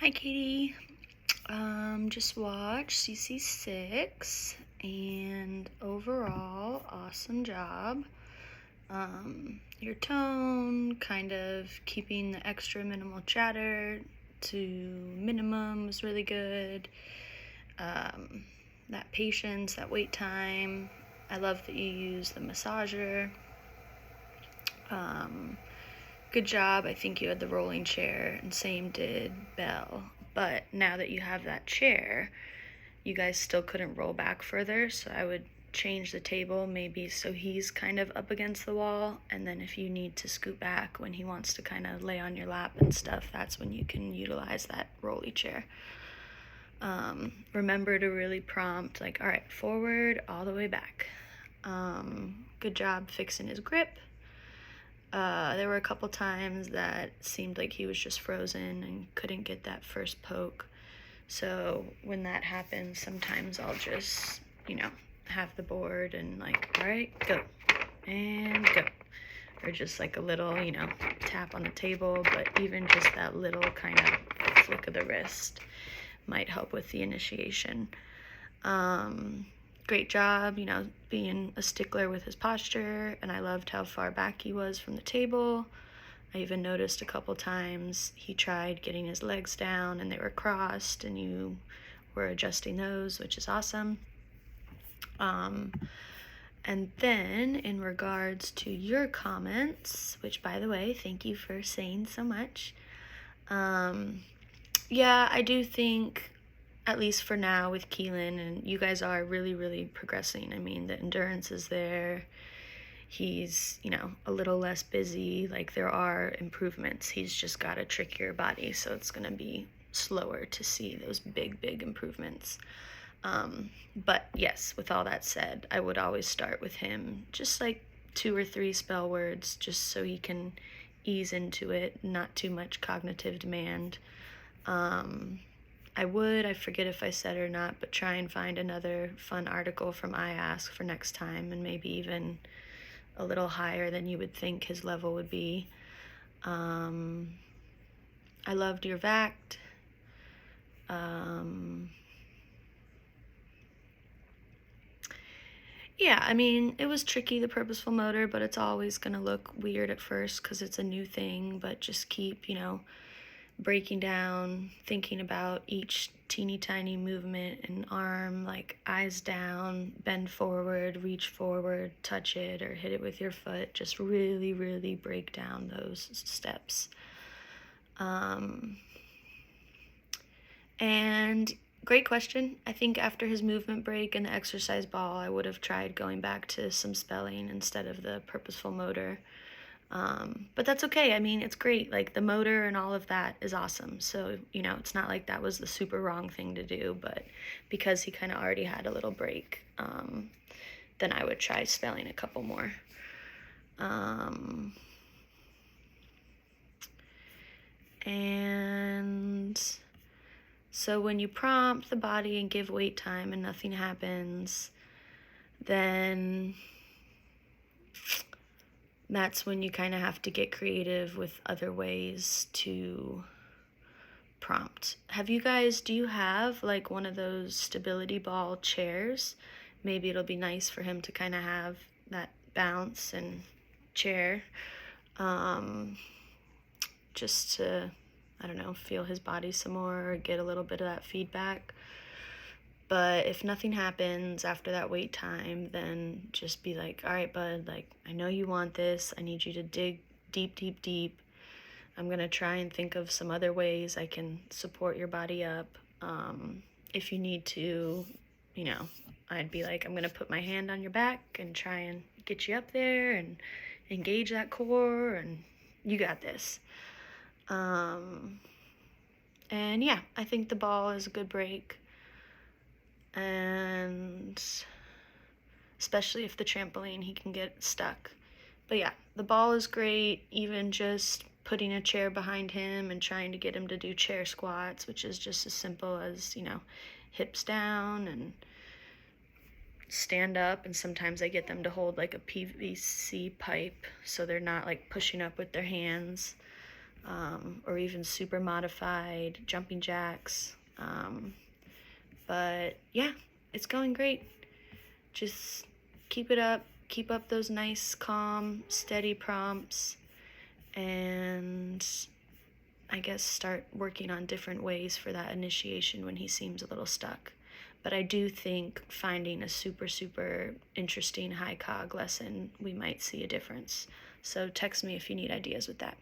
Hi, Katie. Just watched CC6 and overall, awesome job. Your tone, kind of keeping the extra minimal chatter to minimum was really good. That patience, that wait time. I love that you use the massager. Good job. I think you had the rolling chair, and same did Belle. But now that you have that chair, you guys still couldn't roll back further, so I would change the table maybe so he's kind of up against the wall, and then if you need to scoot back when he wants to kind of lay on your lap and stuff, that's when you can utilize that rolly chair. Remember to really prompt, like, all right, forward, all the way back. Good job fixing his grip. There were a couple times that seemed like he was just frozen and couldn't get that first poke. So when that happens, sometimes I'll just, have the board and like, all right, go, and go. Or just like a little, tap on the table, but even just that little kind of flick of the wrist might help with the initiation. Great job, being a stickler with his posture, and I loved how far back he was from the table. I even noticed a couple times he tried getting his legs down and they were crossed, and you were adjusting those, which is awesome. And then in regards to your comments, which by the way, thank you for saying so much. Yeah, I do think, at least for now with Keelan, and you guys are really, really progressing. I mean, the endurance is there. He's, a little less busy. Like, there are improvements. He's just got a trickier body, so it's going to be slower to see those big, big improvements. But yes, with all that said, I would always start with him, just like 2 or 3 spell words, just so he can ease into it, not too much cognitive demand. I forget if I said or not, but try and find another fun article from iAsk for next time, and maybe even a little higher than you would think his level would be. I loved your VACT. Yeah, I mean, it was tricky, the purposeful motor, but it's always going to look weird at first because it's a new thing, but just keep, breaking down, thinking about each teeny tiny movement and arm, like eyes down, bend forward, reach forward, touch it, or hit it with your foot. Just really, really break down those steps. And great question. I think after his movement break and the exercise ball, I would have tried going back to some spelling instead of the purposeful motor. But that's okay. I mean, it's great. Like, the motor and all of that is awesome. So, it's not like that was the super wrong thing to do, but because he kind of already had a little break, then I would try spelling a couple more. And so when you prompt the body and give wait time and nothing happens, then that's when you kind of have to get creative with other ways to prompt. Do you have like one of those stability ball chairs? Maybe it'll be nice for him to kind of have that bounce and chair, just to, I don't know, feel his body some more or get a little bit of that feedback. But if nothing happens after that wait time, then just be like, all right, bud, like, I know you want this. I need you to dig deep, deep, deep. I'm going to try and think of some other ways I can support your body up. If you need to, I'd be like, I'm going to put my hand on your back and try and get you up there and engage that core, and you got this. And yeah, I think the ball is a good break. And especially if the trampoline, he can get stuck. But yeah, the ball is great. Even just putting a chair behind him and trying to get him to do chair squats, which is just as simple as, hips down and stand up. And sometimes I get them to hold like a PVC pipe so they're not like pushing up with their hands. or even super modified jumping jacks. But yeah, it's going great. Just keep it up. Keep up those nice, calm, steady prompts, and I guess start working on different ways for that initiation when he seems a little stuck. But I do think finding a super, super interesting high cog lesson, we might see a difference. So text me if you need ideas with that.